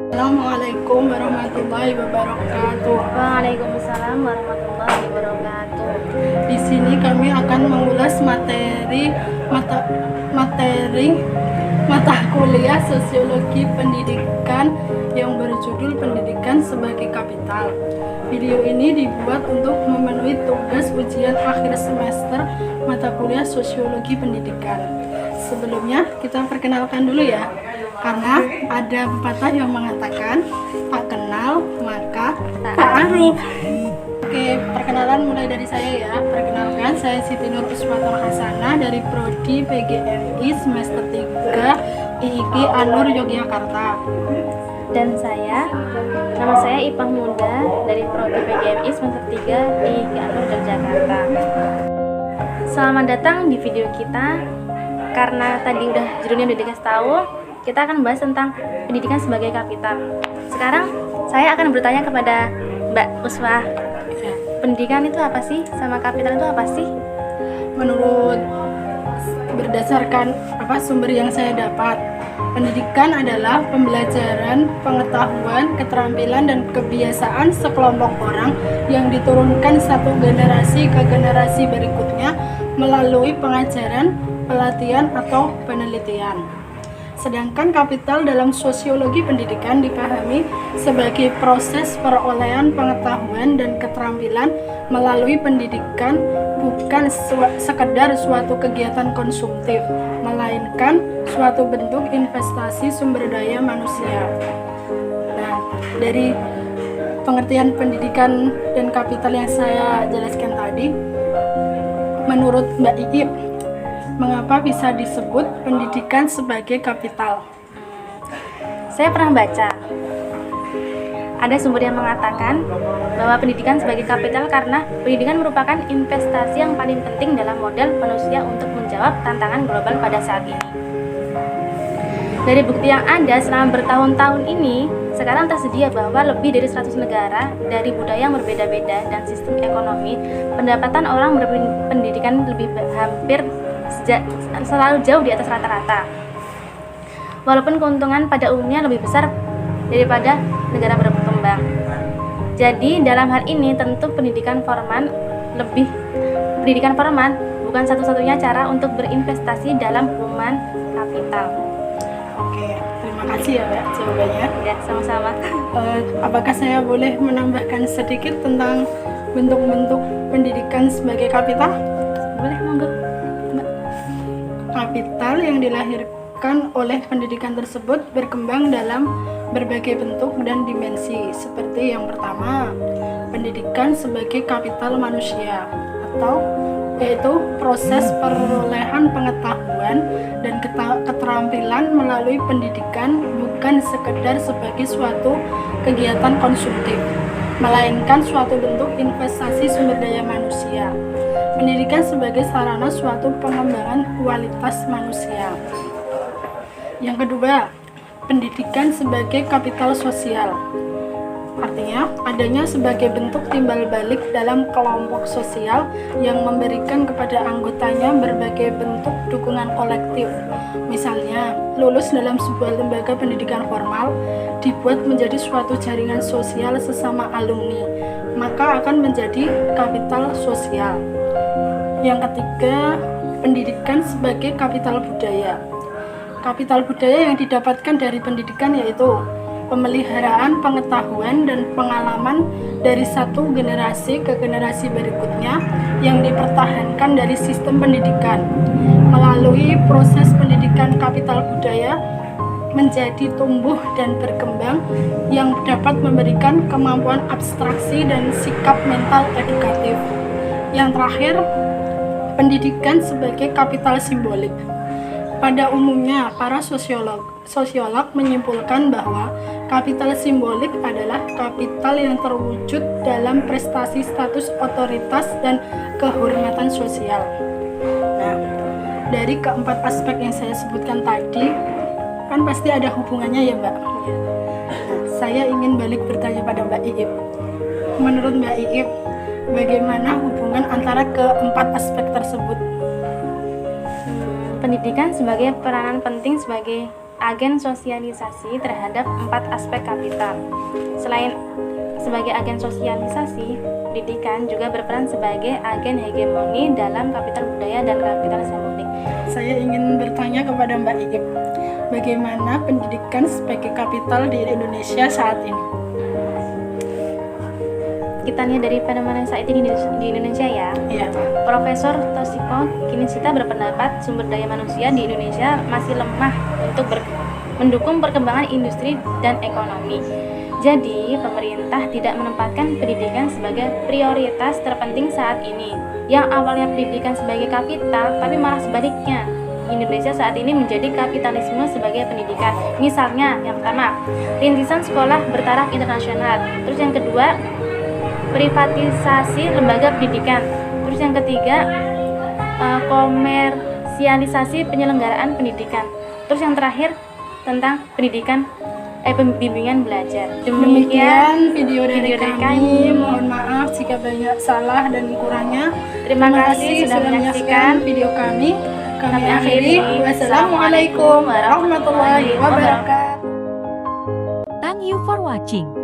Assalamualaikum warahmatullahi wabarakatuh. Waalaikumsalam warahmatullahi wabarakatuh. Di sini kami akan mengulas mata kuliah Sosiologi Pendidikan yang berjudul Pendidikan sebagai Kapital. Video ini dibuat untuk memenuhi tugas ujian akhir semester mata kuliah Sosiologi Pendidikan. Sebelumnya kita perkenalkan dulu ya, karena ada pepatah yang mengatakan tak kenal maka tak arif. Oke, perkenalan mulai dari saya ya. Perkenalkan, saya Siti Nur Usmatul Hasanah dari Prodi PGMI semester 3 IIK Anur Yogyakarta. Dan nama saya Ipang Muda dari Prodi PGMI semester 3 IIK Anur Yogyakarta. Selamat datang di video kita. Karena tadi udah judulnya udah dikasih tahu, kita akan bahas tentang pendidikan sebagai kapital. Sekarang saya akan bertanya kepada Mbak Uswah, pendidikan itu apa sih? Sama kapital itu apa sih? Menurut berdasarkan sumber yang saya dapat, pendidikan adalah pembelajaran, pengetahuan, keterampilan, dan kebiasaan sekelompok orang yang diturunkan satu generasi ke generasi berikutnya melalui pengajaran, pelatihan, atau penelitian. Sedangkan kapital dalam sosiologi pendidikan dipahami sebagai proses perolehan pengetahuan dan keterampilan melalui pendidikan, bukan sekedar suatu kegiatan konsumtif, melainkan suatu bentuk investasi sumber daya manusia. Nah, dari pengertian pendidikan dan kapital yang saya jelaskan tadi, menurut Mbak Iip, mengapa bisa disebut pendidikan sebagai kapital? Saya pernah baca, ada sumber yang mengatakan bahwa pendidikan sebagai kapital karena pendidikan merupakan investasi yang paling penting dalam modal manusia untuk menjawab tantangan global pada saat ini. Dari bukti yang ada selama bertahun-tahun ini, sekarang tersedia bahwa lebih dari 100 negara dari budaya yang berbeda-beda dan sistem ekonomi, pendapatan orang berpendidikan hampir selalu jauh di atas rata-rata. Walaupun keuntungan pada umumnya lebih besar daripada negara berkembang. Jadi dalam hal ini tentu pendidikan formal bukan satu-satunya cara untuk berinvestasi dalam human kapital. Oke, terima kasih ya Mbak jawabannya. Ya, sama-sama. Apakah saya boleh menambahkan sedikit tentang bentuk-bentuk pendidikan sebagai kapital? Boleh, monggo. Kapital yang dilahirkan oleh pendidikan tersebut berkembang dalam berbagai bentuk dan dimensi, seperti yang pertama, pendidikan sebagai kapital manusia, atau yaitu proses perolehan pengetahuan dan keterampilan melalui pendidikan, bukan sekedar sebagai suatu kegiatan konsumtif, melainkan suatu bentuk investasi sumber daya manusia. Pendidikan sebagai sarana suatu pengembangan kualitas manusia. Yang kedua, pendidikan sebagai kapital sosial. Artinya, adanya sebagai bentuk timbal balik dalam kelompok sosial yang memberikan kepada anggotanya berbagai bentuk dukungan kolektif. Misalnya, lulus dalam sebuah lembaga pendidikan formal dibuat menjadi suatu jaringan sosial sesama alumni, maka akan menjadi kapital sosial. Yang ketiga, pendidikan sebagai kapital budaya. Kapital budaya yang didapatkan dari pendidikan yaitu pemeliharaan pengetahuan dan pengalaman dari satu generasi ke generasi berikutnya yang dipertahankan dari sistem pendidikan. Melalui proses pendidikan, kapital budaya menjadi tumbuh dan berkembang yang dapat memberikan kemampuan abstraksi dan sikap mental edukatif. Yang terakhir, pendidikan sebagai kapital simbolik. Pada umumnya, para sosiolog menyimpulkan bahwa kapital simbolik adalah kapital yang terwujud dalam prestasi status otoritas dan kehormatan sosial. Nah, dari keempat aspek yang saya sebutkan tadi, kan pasti ada hubungannya ya Mbak? Nah, saya ingin balik bertanya pada Mbak Iip. Menurut Mbak Iip, bagaimana hubungan antara keempat aspek tersebut? Pendidikan sebagai peranan penting sebagai agen sosialisasi terhadap 4 aspek kapital. Selain sebagai agen sosialisasi, pendidikan juga berperan sebagai agen hegemoni dalam kapital budaya dan kapital hegemonik. Saya ingin bertanya kepada Mbak Iip, bagaimana pendidikan sebagai kapital di Indonesia saat ini? Kita lihat dari fenomena saat ini di Indonesia ya. Iya. Profesor Toshiko Kinishita berpendapat sumber daya manusia di Indonesia masih lemah untuk mendukung perkembangan industri dan ekonomi. Jadi, pemerintah tidak menempatkan pendidikan sebagai prioritas terpenting saat ini. Yang awalnya pendidikan sebagai kapital, tapi malah sebaliknya. Indonesia saat ini menjadi kapitalisme sebagai pendidikan. Misalnya, yang pertama, rintisan sekolah bertaraf internasional. Terus yang kedua, privatisasi lembaga pendidikan. Terus yang ketiga, komersialisasi penyelenggaraan pendidikan. Terus yang terakhir tentang bimbingan belajar. Demikian video dari kami. Mohon maaf jika banyak salah dan kurangnya. Terima kasih sudah menyaksikan video kami. Kami Kami akhiri. akhiri. Wassalamualaikum warahmatullahi wabarakatuh. Thank you for watching.